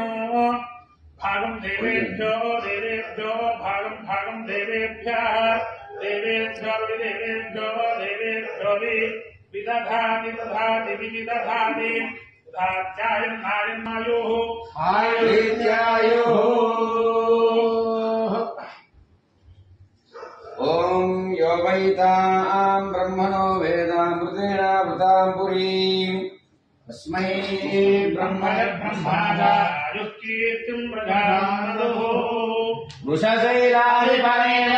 विष्णु भागं देवेभ्यो देवेभ्यो भागं भागं देवेभ्यः देवेभ्यो देवेभ्यो देवेभ्यो विदधाति दधाति विदधाति दात्यायन्नायन्नायुः आयुर्विद्यायुः ॐ यो वैतां ब्रह्मणो वेदामृतेन वृतां पुरीम् तस्मै ब्रह्मणयुक्तीर्तिं प्रजानदुः वृषशैलाधिपनेन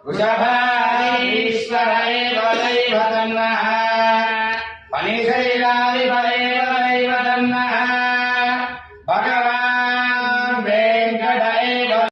वृषभ